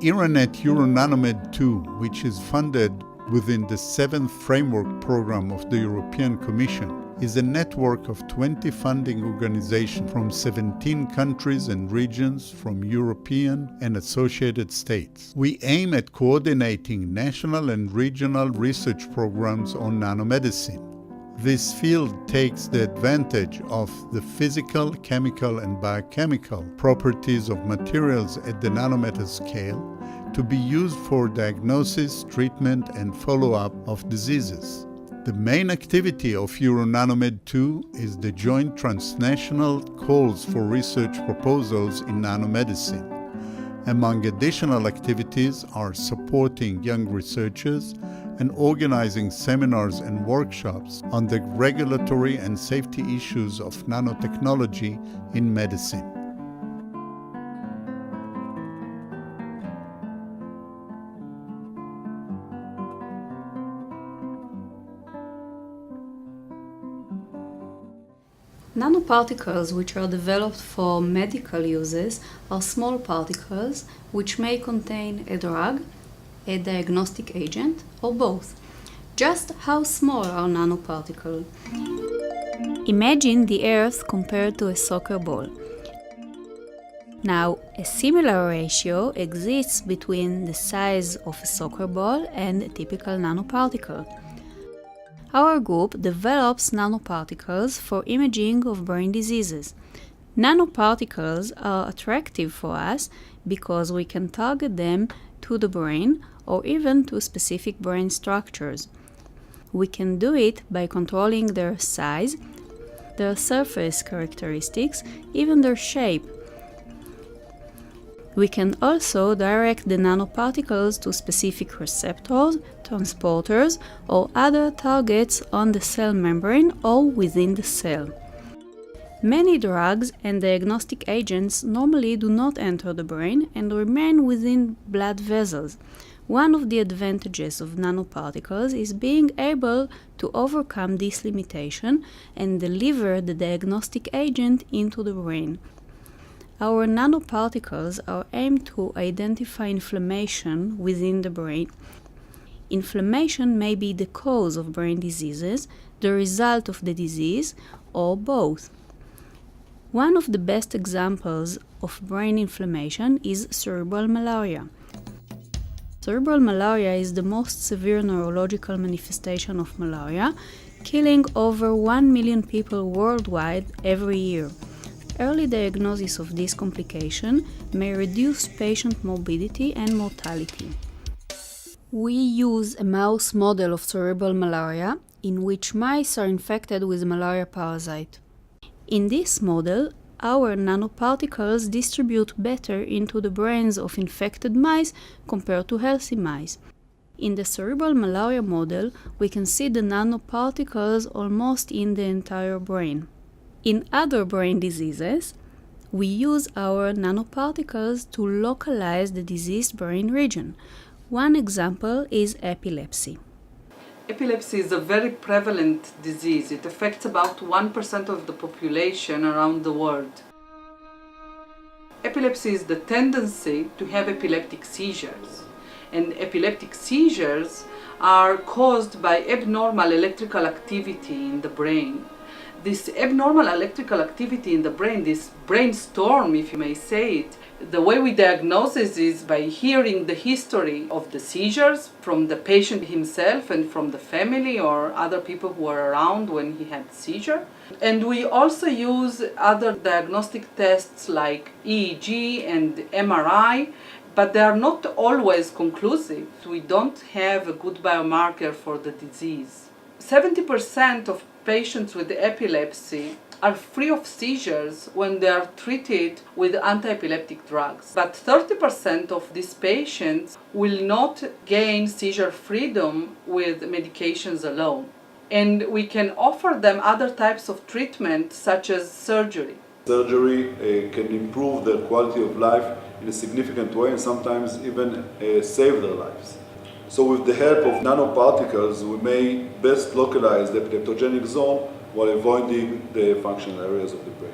IRANET EuroNanomed 2, which is funded within the 7th Framework Program of the European Commission, is a network of 20 funding organizations from 17 countries and regions from European and associated states. We aim at coordinating national and regional research programs on nanomedicine. This field takes the advantage of the physical, chemical, and biochemical properties of materials at the nanometer scale to be used for diagnosis, treatment, and follow-up of diseases. The main activity of EuroNanomed 2 is the joint transnational calls for research proposals in nanomedicine. Among additional activities are supporting young researchers and organizing seminars and workshops on the regulatory and safety issues of nanotechnology in medicine. Nanoparticles, which are developed for medical uses, are small particles which may contain a drug, a diagnostic agent, or both. Just how small are nanoparticles? Imagine the Earth compared to a soccer ball. Now, a similar ratio exists between the size of a soccer ball and a typical nanoparticle. Our group develops nanoparticles for imaging of brain diseases. Nanoparticles are attractive for us because we can target them to the brain or even to specific brain structures. We can do it by controlling their size, their surface characteristics, even their shape. We can also direct the nanoparticles to specific receptors, transporters, or other targets on the cell membrane or within the cell. Many drugs and diagnostic agents normally do not enter the brain and remain within blood vessels. One of the advantages of nanoparticles is being able to overcome this limitation and deliver the diagnostic agent into the brain. Our nanoparticles are aimed to identify inflammation within the brain. Inflammation may be the cause of brain diseases, the result of the disease, or both. One of the best examples of brain inflammation is cerebral malaria. Cerebral malaria is the most severe neurological manifestation of malaria, killing over 1 million people worldwide every year. Early diagnosis of this complication may reduce patient morbidity and mortality. We use a mouse model of cerebral malaria in which mice are infected with malaria parasite. In this model, our nanoparticles distribute better into the brains of infected mice compared to healthy mice. In the cerebral malaria model, we can see the nanoparticles almost in the entire brain. In other brain diseases, we use our nanoparticles to localize the diseased brain region. One example is epilepsy. Epilepsy is a very prevalent disease. It affects about 1% of the population around the world. Epilepsy is the tendency to have epileptic seizures. And epileptic seizures are caused by abnormal electrical activity in the brain. This abnormal electrical activity in the brain, this brainstorm, if you may say it, the way we diagnose it is by hearing the history of the seizures from the patient himself and from the family or other people who were around when he had seizure. And we also use other diagnostic tests like EEG and MRI, but they are not always conclusive. We don't have a good biomarker for the disease. 70% of patients with epilepsy are free of seizures when they are treated with anti-epileptic drugs. But 30% of these patients will not gain seizure freedom with medications alone. And we can offer them other types of treatment, such as surgery. Surgery can improve their quality of life in a significant way and sometimes even save their lives. So with the help of nanoparticles, we may best localize the epileptogenic zone while avoiding the functional areas of the brain.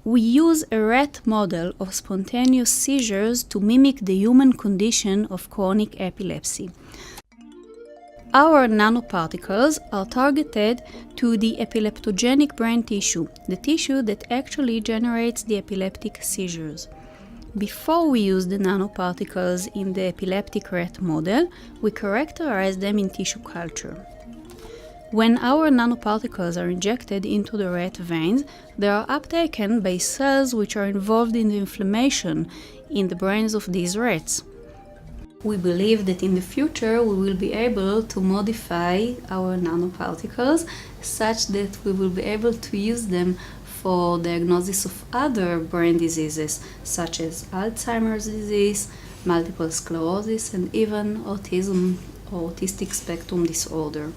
we use a rat model of spontaneous seizures to mimic the human condition of chronic epilepsy. Our nanoparticles are targeted to the epileptogenic brain tissue, the tissue that actually generates the epileptic seizures. Before we use the nanoparticles in the epileptic rat model, we characterize them in tissue culture. When our nanoparticles are injected into the rat veins, they are uptaken by cells which are involved in the inflammation in the brains of these rats. We believe that in the future we will be able to modify our nanoparticles such that we will be able to use them for diagnosis of other brain diseases such as Alzheimer's disease, multiple sclerosis, and even autism or autistic spectrum disorder.